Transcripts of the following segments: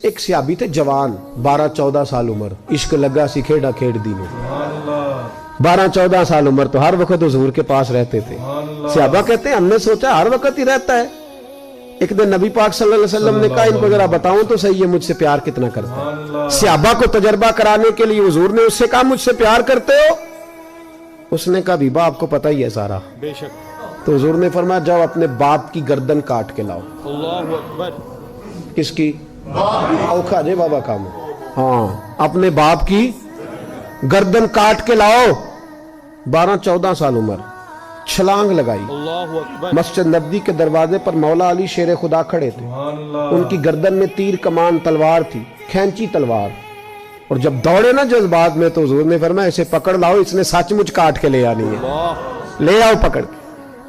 ایک صحابی تھے جوان 12-14 سال عمر, عشق لگا سی کھیڑا کھیڑ دی میں. 12-14 سال عمر تو ہر وقت حضور کے پاس رہتے تھے. صحابہ کہتے ہیں ہم نے سوچا ہر وقت ہی رہتا ہے. ایک دن نبی پاک صلی اللہ علیہ وسلم نے کہا ان کو ذرا بتاؤں تو صحیح ہے مجھ سے پیار کتنا کرتا ہے. صحابہ کو تجربہ کرانے کے لیے حضور نے اس سے کہا مجھ سے پیار کرتے ہو؟ اس نے کہا بیبا آپ کو پتہ ہی ہے سارا. بے شک. تو حضور نے فرمایا جاؤ اپنے باپ کی گردن کاٹ کے لاؤ. اللہ اکبر. کس کی؟ اوکھا جے بابا کام. ہاں اپنے باپ کی گردن کاٹ کے لاؤ. 12-14 سال عمر, چھلانگ لگائی. اللہ اکبر. مسجد نبوی کے دروازے پر مولا علی شیر خدا کھڑے تھے. ان کی گردن میں تیر کمان تلوار تھی, کھینچی تلوار. اور جب دوڑے نا جذبات میں تو حضور نے فرمایا اسے پکڑ لاؤ, اس نے سچ مچ کاٹ کے لے آنی ہے. لے آؤ پکڑ کے.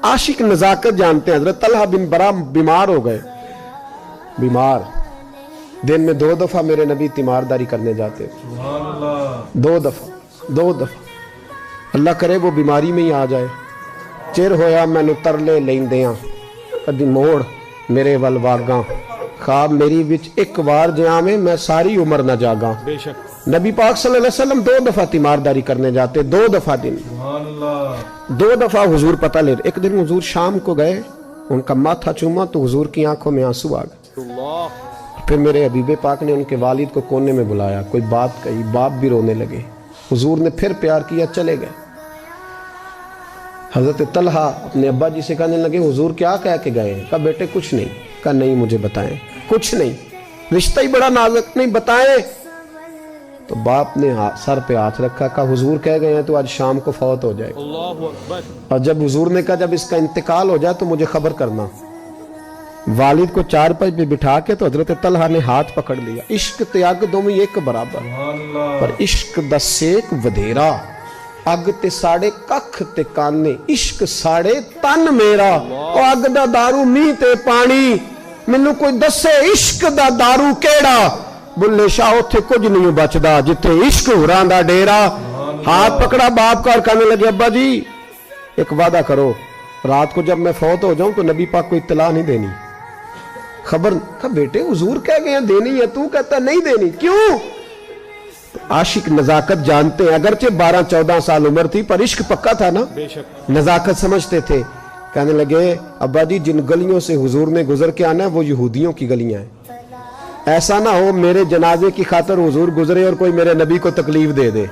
عاشق نزاکت جانتے ہیں. حضرت طلحہ بن برا بیمار ہو گئے. بیمار, دن میں 2 دفعہ میرے نبی تیمارداری کرنے جاتے. 2 دفعہ. اللہ کرے وہ بیماری میں ہی آ جائے. چر ہویا مینو ترلے لیندیاں کدی موڑ میرے ول واگاں, خواب میری وچ ایک وار جہاں میں ساری عمر نہ جاگاں. بے شک. نبی پاک صلی اللہ علیہ وسلم 2 دفعہ تیمارداری کرنے جاتے. 2 دفعہ دن, 2 دفعہ حضور پتہ لے. ایک دن حضور شام کو گئے, ان کا ماتھا چوما تو حضور کی آنکھوں میں آنسو آ گئے. پھر میرے حبیب پاک نے ان کے والد کو کونے میں بلایا, کوئی بات کہی, باپ بھی رونے لگے. حضور نے پھر پیار کیا, چلے گئے. حضرت طلحہ اپنے ابا جی سے کہنے لگے حضور کیا کہہ کے گئے؟ کہا بیٹے کچھ نہیں. کہا نہیں مجھے بتائیں. کچھ نہیں, رشتہ ہی بڑا نازک, نہیں بتائیں. تو باپ نے سر پہ ہاتھ رکھا, کہا حضور کہہ گئے ہیں تو آج شام کو فوت ہو جائے گا. اللہ اکبر. اور جب حضور نے کہا جب اس کا انتقال ہو جائے تو مجھے خبر کرنا. والد کو چارپائی پہ بٹھا کے تو حضرت طلحہ نے ہاتھ پکڑ لیا. عشق تے اگ دوویں ایک برابر, پر عشق دا سیک ودھیرا. اگ تے ساڑے ککھ تے کانے, عشق ساڑے تن میرا. او اگ دا دارو می تے پانی, مینوں کوئی دسے عشق دا دارو کیڑا. بلے شاہ اتھے کچھ نہیں بچدا جتھے عشق ہوراں دا ڈیرا. ہاتھ پکڑا باپ کا اور کہنے لگے ابا جی ایک وعدہ کرو, رات کو جب میں فوت ہو جاؤں تو نبی پاک کو اطلاع نہیں دینی. خبر. کہا بیٹے حضور کہہ گئے ہیں دینی ہے, تو کہتا نہیں دینی, کیوں؟ عاشق نزاکت جانتے ہیں. اگرچہ 12-14 سال عمر تھی پر عشق پکا تھا نا. بے شک. نزاکت سمجھتے تھے. کہنے لگے ابا جی جن گلیوں سے حضور نے گزر کے آنا ہے وہ یہودیوں کی گلیاں ہیں. ایسا نہ ہو میرے جنازے کی خاطر حضور گزرے اور کوئی میرے نبی کو تکلیف دے دے,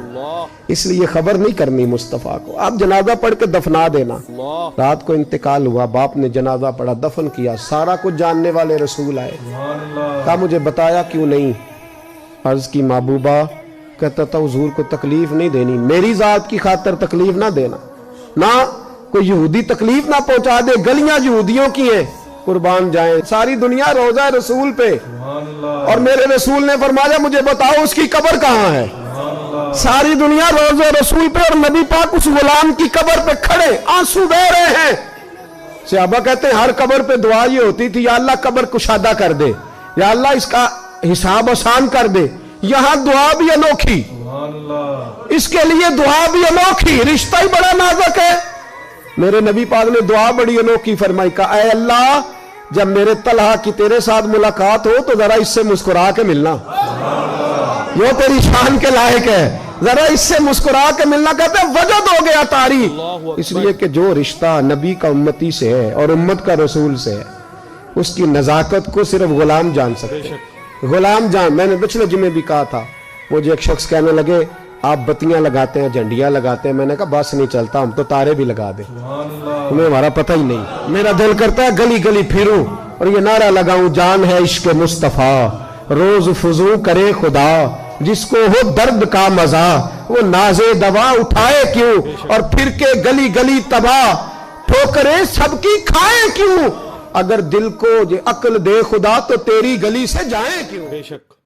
اس لیے خبر نہیں کرنی مصطفیٰ کو. آپ جنازہ پڑھ کے دفنا دینا. رات کو انتقال ہوا, باپ نے جنازہ پڑھا, دفن کیا. سارا کچھ جاننے والے رسول آئے. کہا مجھے بتایا کیوں نہیں؟ عرض کی محبوبہ. کہتا تھا حضور کو تکلیف نہیں دینی, میری ذات کی خاطر تکلیف نہ دینا, نہ کوئی یہودی تکلیف نہ پہنچا دے. گلیاں یہودیوں کی ہیں, قربان جائیں. ساری دنیا روزہ رسول پہ, اور میرے رسول نے فرمایا مجھے بتاؤ اس کی قبر کہاں ہے. ساری دنیا روزہ رسول پہ, اور نبی پاک اس غلام کی قبر پہ کھڑے آنسو بہہ رہے ہیں. صحابہ کہتے ہیں ہر قبر پہ دعا یہ ہوتی تھی یا اللہ قبر کشادہ کر دے, یا اللہ اس کا حساب آسان کر دے. یہاں دعا بھی انوکھی, اس کے لیے دعا بھی انوکھی. رشتہ ہی بڑا نازک ہے. میرے نبی پاک نے دعا بڑی انوکھی فرمائی. کہا اے اللہ جب میرے طلحہ کی تیرے ساتھ ملاقات ہو تو ذرا اس سے مسکرا کے ملنا, وہ تیری شان کے لائق ہے, ذرا اس سے مسکرا کے ملنا. کہتے ہیں وجد ہو گیا تاریخ, اس لیے کہ جو رشتہ نبی کا امتی سے ہے اور امت کا رسول سے ہے اس کی نزاکت کو صرف غلام جان سکتے ہیں. غلام جان. میں نے پچھلے جمعے بھی کہا تھا, مجھے ایک شخص کہنے لگے آپ بتیاں لگاتے ہیں, جھنڈیاں لگاتے ہیں. میں نے کہا بس نہیں چلتا, ہم تو تارے بھی لگا دیں, ہمیں ہمارا پتہ ہی نہیں. میرا دل کرتا ہے گلی گلی پھروں اور یہ نعرہ لگاؤں جان ہے عشق مصطفیٰ, روز فضو کرے خدا, جس کو ہو درد کا مزہ وہ نازے دوا اٹھائے کیوں, اور پھر کے گلی گلی تباہ ٹھوکریں سب کی کھائیں کیوں. اگر دل کو عقل دے خدا تو تیری گلی سے جائیں کیوں. بے شک.